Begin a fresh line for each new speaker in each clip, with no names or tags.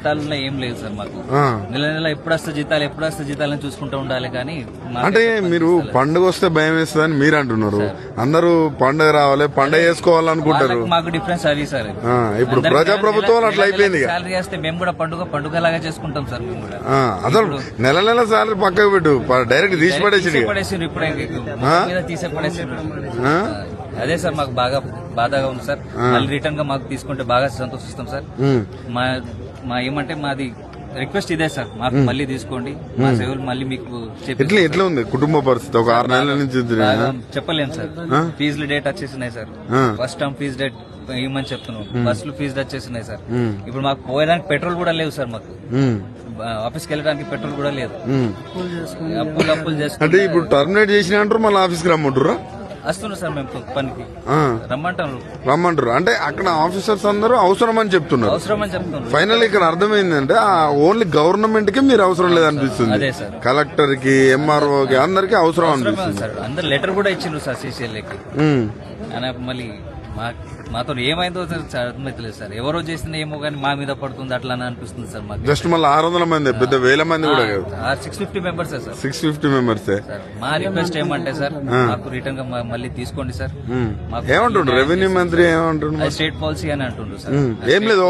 జీతాలు ఏం లేదు సార్ మాకు. నెల నెల ఎప్పుడు వస్తే జీతాలని చూసుకుంటూ ఉండాలి. కానీ
అంటే మీరు పండుగ వస్తే భయం వేస్తుందని మీరు అంటున్నారు. అందరూ పండుగ రావాలి, పండుగ చేసుకోవాలనుకుంటారు.
మాకు డిఫరెన్స్ అది సార్.
ఇప్పుడు ప్రజాప్రభుత్వం అట్లా అయిపోయింది.
సాలరీ వస్తే మేము కూడా పండుగ లాగా చేసుకుంటాం సార్. మేము కూడా
అసలు నెల నెల సాలరీ పక్కకు పెట్టు, డైరెక్ట్ తీసి పడేసి
ఇప్పుడే తీసే పడేసి. అదే సార్ మాకు బాధగా ఉంది సార్. మళ్ళీ రిటర్న్ గా మాకు తీసుకుంటే బాగా సంతోషిస్తాం సార్. మా ఏమంటే మాది రిక్వెస్ట్ ఇదే సార్, మాకు మళ్ళీ తీసుకోండి. మా సేవలు మళ్ళీ మీకు
ఎట్లా ఉంది కుటుంబ పరిస్థితి? ఒక 6 నెలల నుంచి
చెప్పలేము సార్. ఫీజులు డేట్ వచ్చేసినాయి sir. First term fee date ఇవ్వమని చెప్తున్నాం. బస్సులు ఫీజు వచ్చేసినాయి సార్. ఇప్పుడు మాకు పోయడానికి పెట్రోల్ కూడా లేదు సార్. మాకు ఆఫీస్కి వెళ్ళడానికి పెట్రోల్ కూడా లేదు. అప్పులు చేసుకుంటే
అంటే ఇప్పుడు టర్మినేట్ చేసిన అంటారు, మళ్ళీ ఆఫీస్కి రమ్మంటారా?
వస్తున్నారు సార్ మేము పనికి
రమ్మంటారు. అంటే అక్కడ ఆఫీసర్స్ అందరూ అవసరం అని చెప్తున్నారు. ఫైనల్ ఇక్కడ అర్థమైందంటే ఓన్లీ గవర్నమెంట్ కి మీరు అవసరం లేదనిపిస్తుంది. కలెక్టర్ కి, ఎంఆర్ఓ కి అందరికి అవసరం అనిపిస్తుంది.
అందరు లెటర్ కూడా ఇచ్చిండ్రు సార్ సీసీఎల్ఏకి. మళ్ళీ మాతో ఏమైందో అర్థమైతలేదు సార్. ఎవరో చేసిన ఏమో కానీ మా మీద పడుతుంది అట్లా అనిపిస్తుంది సార్. మాకు
జస్ట్ మళ్ళీ 600 మంది, పెద్ద వేల మంది కూడా
650 మెంబర్స్ సార్.
650 మెంబర్స్.
మా రిక్వెస్ట్ ఏమంటే సార్, మాకు రిటర్న్ గా మళ్ళీ తీసుకోండి సార్.
ఏమంటుండ్రు రెవెన్యూ మంత్రి? ఏమంటుండ్రు?
స్టేట్ పాలసీ అని అంటుండ్రు సార్.
ఏం లేదు,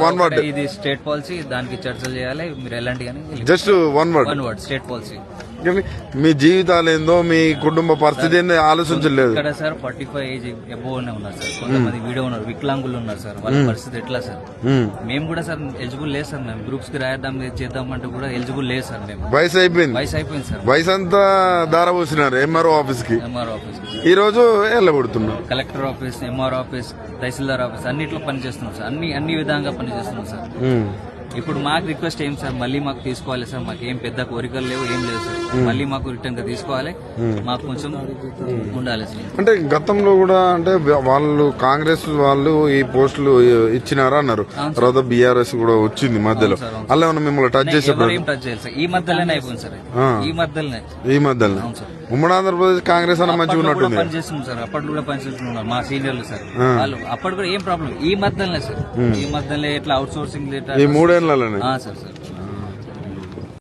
వన్ వర్డ్.
ఇది స్టేట్ పాలసీ, దానికి చర్చలు చేయాలి, మీరు ఎలాంటి కానీ
just one word
state policy.
మీ జీవితాలు ఏందో, మీ కుటుంబ పరిస్థితి ఏందో ఆలోచించలేదు.
ఇక్కడ సార్ 45 ఏజ్ అబోవ్ ఉన్నారు సార్. కొంతమంది వీడియో ఉన్నారు, వికలాంగులు ఉన్నారు సార్. వాళ్ళ పరిస్థితి ఎట్లా సార్? మేము కూడా సార్ ఎలిజిబుల్ లేదు సార్. మేము గ్రూప్స్ కి రాయద్దాం చేద్దాం అంటే కూడా ఎలిజిబుల్ లేదు సార్. మేము
వయసు అయిపోయింది
సార్.
వయసు అంతా దారపోసినారు ఎంఆర్ఓ ఆఫీస్ కి. ఈ రోజు వెళ్ళబడుతున్నాం.
కలెక్టర్ ఆఫీస్, ఎంఆర్ఓ ఆఫీస్, తహసీల్దార్ ఆఫీస్ అన్నిట్లో పనిచేస్తున్నాం సార్. అన్ని విధంగా పనిచేస్తున్నాం సార్. ఇప్పుడు మాకు రిక్వెస్ట్ ఏం సార్, మళ్ళీ మాకు తీసుకోవాలి సార్. మాకు ఏం పెద్ద కోరికలు లేవు, ఏం లేదు సార్. మళ్ళీ మాకు రిటర్న్ గా తీసుకోవాలి, మాకు కొంచెం ఉండాలి సార్.
అంటే గతంలో కూడా అంటే వాళ్ళు కాంగ్రెస్ వాళ్ళు ఈ పోస్టులు ఇచ్చినారా అన్నారు. తర్వాత బీఆర్ఎస్ కూడా వచ్చింది మధ్యలో. అలా ఏమన్నా మిమ్మల్ని టచ్ చేసేప్పుడు?
ఏం టచ్ చేయాలి సార్. ఈ మధ్యలోనే అయిపోయింది సార్. ఈ మధ్యలోనే
ఉమ్మడి ఆంధ్రప్రదేశ్ కాంగ్రెస్ అన్న మంచిగా ఉన్నట్టుంది.
పనిచేస్తున్నాం సార్. అప్పట్లో కూడా పనిచేస్తున్నారు మా సీనియర్లు సార్. వాళ్ళు అప్పుడు కూడా ఏం ప్రాబ్లం. ఈ మధ్యలోనే సార్, ఈ మధ్యలో ఎట్లా అవుట్ సోర్సింగ్
ఈ 3 ఏళ్ళ
సార్.